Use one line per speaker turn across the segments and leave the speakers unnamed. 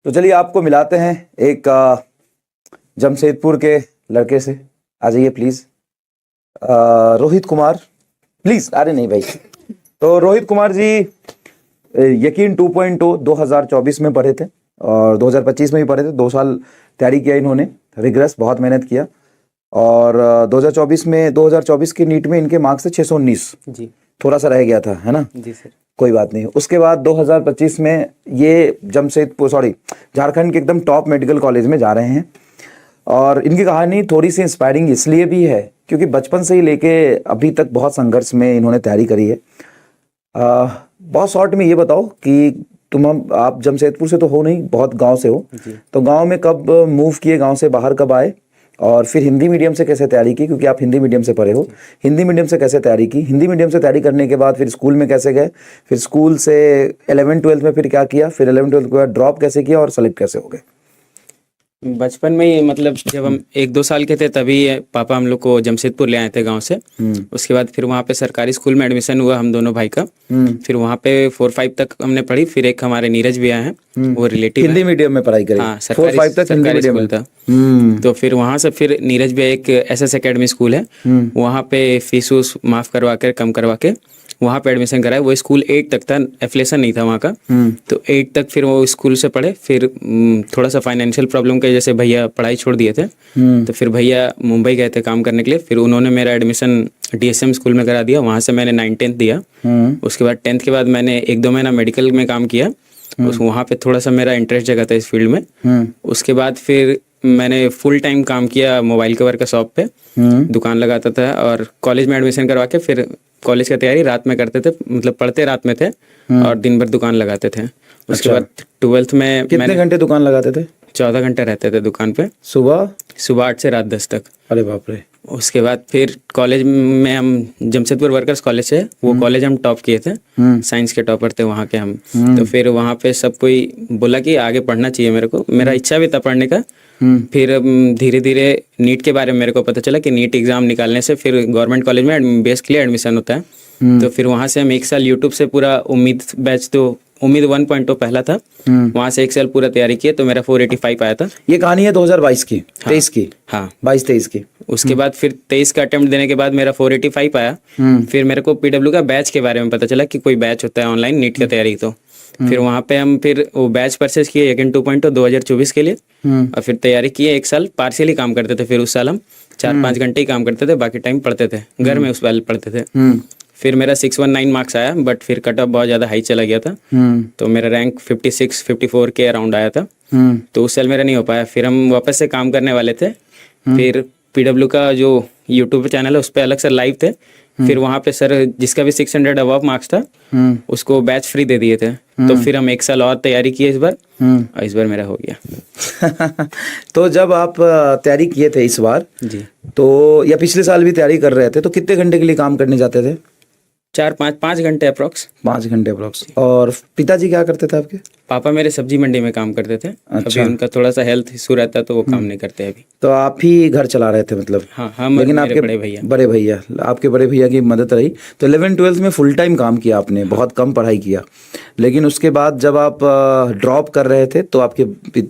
तो चलिए आपको मिलाते हैं एक जमशेदपुर के लड़के से। आ जाइए प्लीज। रोहित कुमार प्लीज। अरे नहीं भाई। तो रोहित कुमार जी यकीन 2.0 2024 में पढ़े थे और 2025 में भी पढ़े थे। 2 साल तैयारी किया इन्होंने, रिग्रेस बहुत मेहनत किया और 2024 के नीट में इनके मार्क्स थे 619 जी। थोड़ा सा रह गया था, है ना जी सर। कोई बात नहीं। उसके बाद 2025 में ये झारखंड के एकदम टॉप मेडिकल कॉलेज में जा रहे हैं और इनकी कहानी थोड़ी सी इंस्पायरिंग इसलिए भी है क्योंकि बचपन से ही लेके अभी तक बहुत संघर्ष में इन्होंने तैयारी करी है। बहुत शॉर्ट में ये बताओ कि आप जमशेदपुर से तो हो नहीं, बहुत गांव से हो, तो गांव में कब मूव किए, गांव से बाहर कब आए और फिर हिंदी मीडियम से कैसे तैयारी की, क्योंकि आप हिंदी मीडियम से पढ़े हो, हिंदी मीडियम से कैसे तैयारी की, हिंदी मीडियम से तैयारी करने के बाद फिर स्कूल में कैसे गए, फिर स्कूल से 11th-12th में फिर क्या किया, फिर 11th-12th के बाद ड्रॉप कैसे किया और सेलेक्ट कैसे हो गए?
बचपन में ही मतलब जब हम 1-2 साल के थे तभी पापा हम लोग को जमशेदपुर ले आए थे गांव से। उसके बाद फिर वहाँ पे सरकारी स्कूल में एडमिशन हुआ हम दोनों भाई का। फिर वहाँ पे 4-5 तक हमने पढ़ी। फिर एक हमारे नीरज भी आए हैं, वो रिलेटिव
हिंदी मीडियम में पढ़ाई करी।
हाँ, 4-5 तक सरकारी स्कूल था। तो फिर वहाँ से फिर नीरज भी एक SS अकेडमी स्कूल है, वहाँ पे फीस वूस माफ करवा कर, कम करवा के वहाँ पे एडमिशन कराया। वो स्कूल 8 तक था, एफिलिएशन नहीं था वहाँ का। तो 8 तक फिर वो स्कूल से पढ़े। फिर थोड़ा सा फाइनेंशियल प्रॉब्लम के जैसे भैया पढ़ाई छोड़ दिए थे, तो फिर भैया मुंबई गए थे काम करने के लिए। फिर उन्होंने मेरा एडमिशन DSM स्कूल में करा दिया। वहाँ से मैंने 9th-10th दिया। उसके बाद 10th के बाद मैंने 1-2 महीना मेडिकल में काम किया। वहाँ पे थोड़ा सा मेरा इंटरेस्ट जगा था इस फील्ड में। उसके बाद फिर मैंने फुल टाइम काम किया मोबाइल कवर का शॉप पे, दुकान लगाता था और कॉलेज में एडमिशन करवा के फिर कॉलेज का तैयारी रात में करते थे, मतलब पढ़ते रात में थे और दिन भर दुकान लगाते थे। उसके बाद 12th में
कितने घंटे दुकान लगाते थे?
14 घंटे रहते थे दुकान पे, सुबह 8 से रात 10 तक।
अरे बाप रे।
उसके बाद फिर कॉलेज में हम जमशेदपुर वर्कर्स कॉलेज है, वो कॉलेज हम टॉप किए थे, साइंस के टॉपर थे वहाँ के हम। तो फिर वहाँ पे सब कोई बोला कि आगे पढ़ना चाहिए मेरे को, मेरा इच्छा भी था पढ़ने का। फिर धीरे धीरे नीट के बारे में मेरे को पता चला कि नीट एग्जाम निकालने से फिर गवर्नमेंट कॉलेज में बेस के लिए एडमिशन होता है। तो फिर वहाँ से हम 1 साल यूट्यूब से पूरा उम्मीद बैच, तो उम्मीद 1.0 पहला था, वहाँ से 1 साल पूरा तैयारी किया तो मेरा 485 आया था।
ये कहानी है 2022 की, 23 की।
हाँ,
22-23 की।
उसके बाद फिर 23 का अटेम्प्ट देने के बाद मेरा 485 आया। फिर मेरे को PW का बैच के बारे में पता चला कि कोई बैच होता है ऑनलाइन नीट का तैयारी। तो फिर वहाँ पे हम फिर वो बैच परचेज किए यकीन 2.0 2024 के लिए और फिर तैयारी किए। 1 साल पार्शियली काम करते थे। फिर उस साल हम 4-5 घंटे ही काम करते थे, बाकी टाइम पढ़ते थे घर में, उस वाले पढ़ते थे। फिर मेरा 619 मार्क्स आया, बट फिर कट ऑफ बहुत ज़्यादा हाई चला गया था, तो मेरा रैंक 56-54 के अराउंड आया था। तो उस साल मेरा नहीं हो पाया। फिर हम वापस से काम करने वाले थे। फिर PW का जो यूट्यूब चैनल है उस पर अलग से लाइव थे। फिर वहाँ पे सर जिसका भी 600 अबव मार्क्स था उसको बैच फ्री दे दिए थे। तो फिर हम 1 साल और तैयारी किए इस बार, और इस बार मेरा हो गया।
तो जब आप तैयारी किए थे इस बार
जी,
तो या पिछले साल भी तैयारी कर रहे थे, तो कितने घंटे के लिए काम करने जाते थे?
4-5 घंटे अप्रोक्स।
5 घंटे अप्रोक्स। और पिताजी क्या करते थे आपके?
पापा मेरे सब्जी मंडी में काम करते थे।
अच्छा।
अभी उनका थोड़ा सा हेल्थ इशू रहता है तो वो काम नहीं करते अभी।
तो आप ही घर चला रहे थे मतलब?
हाँ, हम
लेकिन
आपके
आपके बड़े भैया आपके बड़े भैया की मदद रही। तो 11th-12th में फुल टाइम काम किया आपने, बहुत कम पढ़ाई किया। लेकिन उसके बाद जब आप ड्रॉप कर रहे थे तो आपके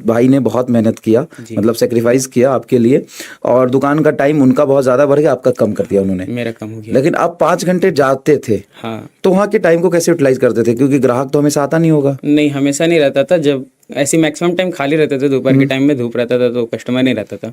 भाई ने बहुत मेहनत किया, मतलब सेक्रीफाइस किया आपके लिए, और दुकान का टाइम उनका बहुत ज्यादा बढ़ गया, आपका कम कर दिया उन्होंने,
मेरा कम हो गया।
लेकिन आप 5 घंटे जाते थे।
हाँ,
तो वहाँ के टाइम को कैसे यूटिलाइज करते थे, क्योंकि ग्राहक तो हमेशा आता नहीं होगा?
नहीं, हमेशा नहीं रहता था। जब ऐसी मैक्सिमम टाइम खाली रहते थे, दोपहर के टाइम में धूप रहता था तो कस्टमर नहीं रहता था।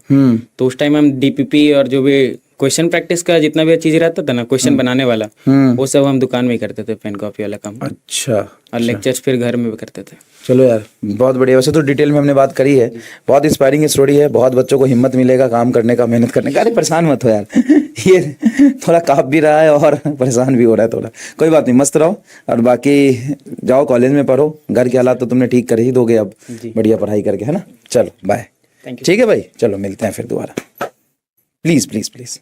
तो उस टाइम हम DPP और जो भी क्वेश्चन प्रैक्टिस का जितना भी चीज रहता था ना, क्वेश्चन बनाने वाला, वो सब हम दुकान में ही करते थे, पेन कॉपी वाला काम।
अच्छा।
और लेक्चर्स फिर घर में भी करते थे।
चलो यार, बहुत बढ़िया। वैसे तो डिटेल में हमने बात करी है, बहुत इंस्पायरिंग स्टोरी है, बहुत बच्चों को हिम्मत मिलेगा काम करने का, मेहनत करने का। अरे परेशान मत हो यार ये थोड़ा काँप भी रहा है और परेशान भी हो रहा है थोड़ा। कोई बात नहीं, मस्त रहो और बाकी जाओ कॉलेज में पढ़ो। घर के हालात तो तुमने ठीक कर ही दोगे अब, बढ़िया पढ़ाई करके, है ना? चलो बाय। ठीक है भाई, चलो मिलते हैं फिर दोबारा। Please please please.